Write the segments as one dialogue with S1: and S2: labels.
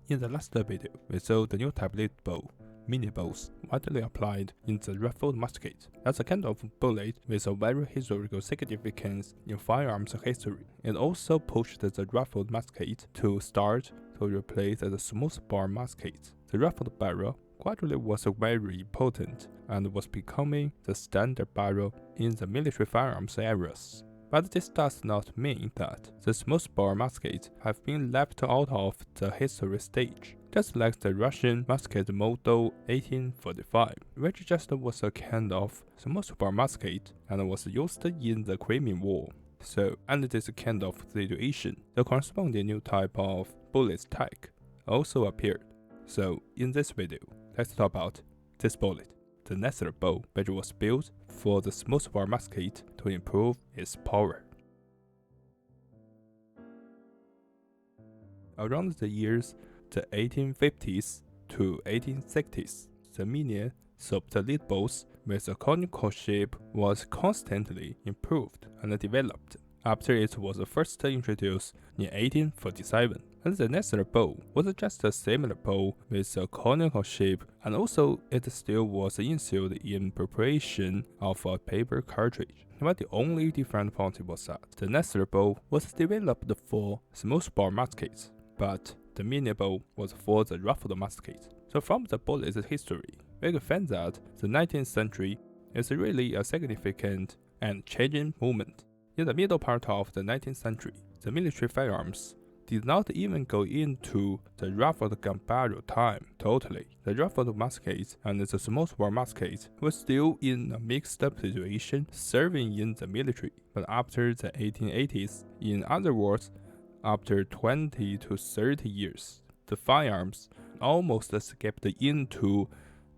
S1: In the last video, we saw the new tablet bow, mini bows, widely applied in the rifled musket as a kind of bullet with a very historical significance in firearms history. It also pushed the rifled musket to start to replace the smoothbore musket. The rifled barrel gradually was very important and was becoming the standard barrel in the military firearms areas. But this does not mean that the smoothbore muskets have been left out of the history stage, just like the Russian musket model 1845, which just was a kind of smoothbore musket and was used in the Crimean War. So, under this kind of situation, the corresponding new type of bullet type also appeared. So, in this video, let's talk about this bullet, the Nestor bow, which was built for the smoothbore musket to improve its power. Around the years the 1850s to 1860s, the mini soft lead bows with a conical shape was constantly improved and developed after it was first introduced in 1847. And the Nestor bow was just a similar bow with a conical shape, and also it still was insealed in preparation of a paper cartridge. But the only different point was that the Nestor bow was developed for smoothbore muskets, but the mini bow was for the rifled musket. So from the bullet's history, we can find that the 19th century is really a significant and changing moment. In the middle part of the 19th century, the military firearms did not even go into the rifled gun barrel time totally. The rifled muskets and the smoothbore muskets were still in a mixed up situation serving in the military. But after the 1880s, in other words, after 20 to 30 years, the firearms almost escaped into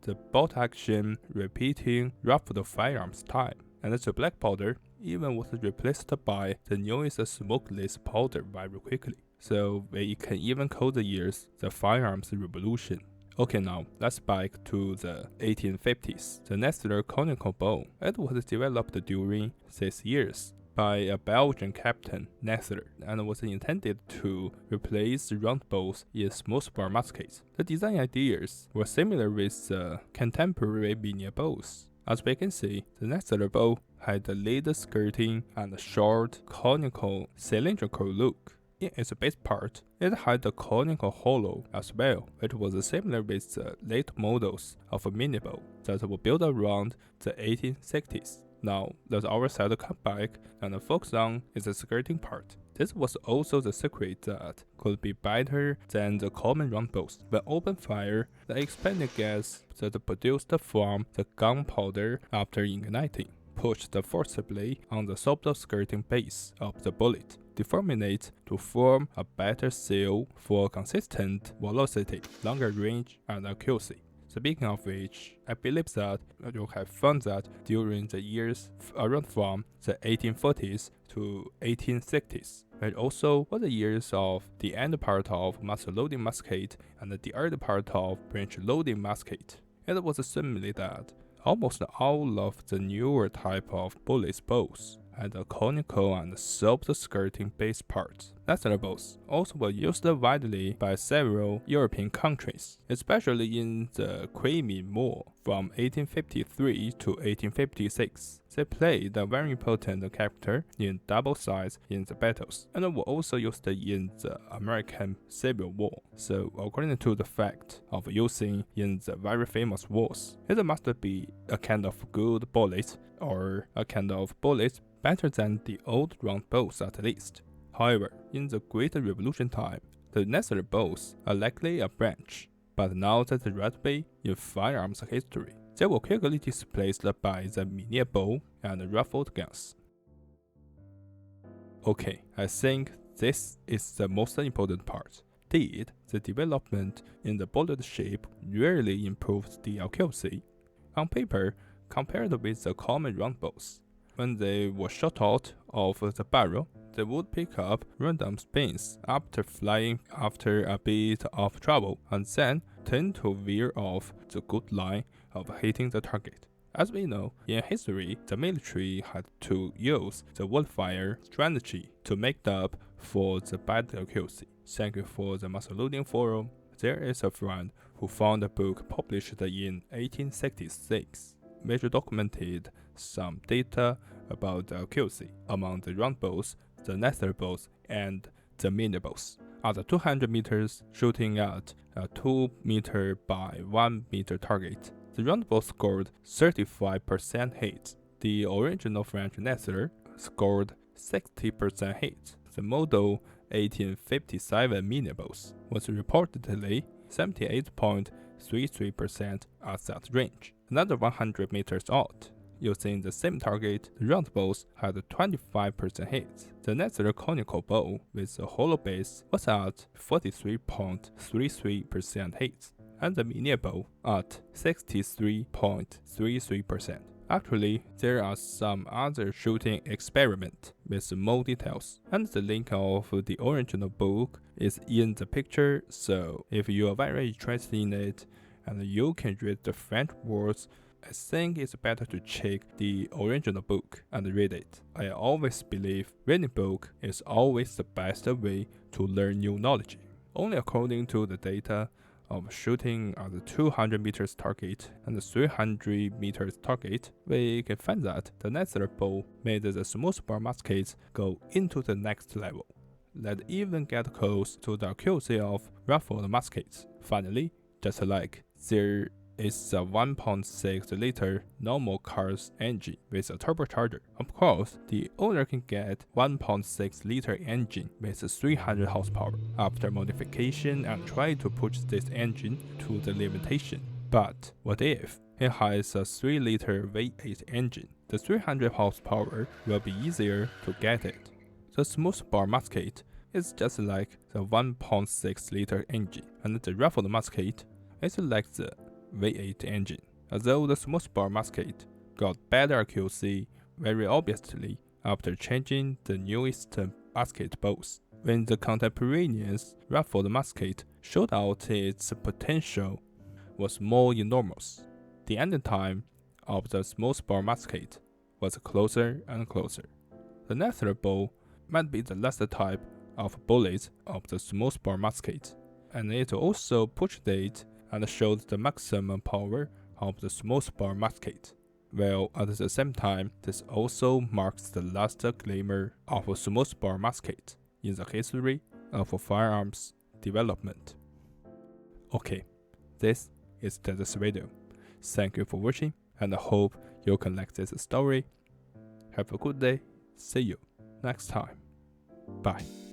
S1: the bolt action repeating rifled firearms time, and the black powder even was replaced by the newest smokeless powder very quickly. So we can even call the years the firearms revolution. Okay, now let's back to the 1850s. The Nestor conical bow. It was developed during these years by a Belgian captain, Nestor, and was intended to replace round bows in smoothbore muskets. The design ideas were similar with the contemporary mini bows. As we can see, the Nestor bow had a lead skirting and a short, conical, cylindrical look. In its base part, it had a conical hollow as well, which was similar with the late models of a mini bow that were built around the 1860s. Now, let our side come back and focus on its skirting part. This was also the secret that could be better than the common round bows. When open fire, the expanded gas that produced from the gunpowder after igniting pushed forcibly on the soft skirting base of the bullet, deforming it to form a better seal for consistent velocity, longer range, and accuracy. Speaking of which, I believe that you have found that during the years around from the 1840s to 1860s, and also were the years of the end part of muzzle loading musket and the early part of branch loading musket. It was similarly that almost all of the newer type of bullet bows had a conical and soft skirting base parts. Nestor bows also were used widely by several European countries, especially in the Crimean War from 1853 to 1856. They played a very important character in double sides in the battles, and were also used in the American Civil War. So according to the fact of using in the very famous wars, it must be a kind of good bullet, or a kind of bullet better than the old round bows at least. However, in the Great Revolution time, the Nestor bows are likely a branch, but now that the right way in firearms history, they were quickly displaced by the mini bow and rifled guns. Okay, I think this is the most important part. Did the development in the bullet shape really improved the accuracy? On paper, compared with the common round bows, when they were shot out of the barrel, they would pick up random spins after flying after a bit of trouble, and then tend to veer off the good line of hitting the target. As we know, in history, the military had to use the wildfire strategy to make up for the bad accuracy. Thank you for the muzzle loading forum. There is a friend who found a book published in 1866, which documented some data about the accuracy among the round bows, the nether bows, and the mini bows. At the 200 meters shooting at a 2 meter by 1 meter target, the round bow scored 35% hits. The original French nether scored 60% hits. The model 1857 mini bows was reportedly 78.33% at that range. Another 100 meters out, using the same target, the round bows had 25% hits. The nether conical bow with a hollow base was at 43.33% hits, and the mini bow at 63.33%. Actually, there are some other shooting experiments with more details, and the link of the original book is in the picture, so if you are very interested in it and you can read the French words, I think it's better to check the original book and read it. I always believe reading book is always the best way to learn new knowledge. Only according to the data of shooting at the 200 meters target and the 300 meters target, we can find that the nether bow made the smoothbore muskets go into the next level, that even get close to the accuracy of rifled muskets. Finally, just like there is a 1.6 liter normal car's engine with a turbocharger. Of course, the owner can get 1.6 liter engine with 300 horsepower after modification and try to push this engine to the limitation. But what if it has a 3 liter V8 engine? The 300 horsepower will be easier to get it. The smoothbore musket is just like the 1.6 liter engine, and the rifled musket is like the V8 engine. Although the smoothbore musket got better accuracy very obviously after changing the newest musket bows. When the contemporaneous rifled musket showed out its potential was more enormous. The ending time of the smoothbore musket was closer and closer. The nether bow might be the last type of bullet of the smoothbore musket, and it also pushed it and showed the maximum power of the smoothbore musket. While at the same time, this also marks the last glimmer of a smoothbore musket in the history of firearms development. Okay, this is this video. Thank you for watching, and I hope you can like this story. Have a good day. See you next time. Bye.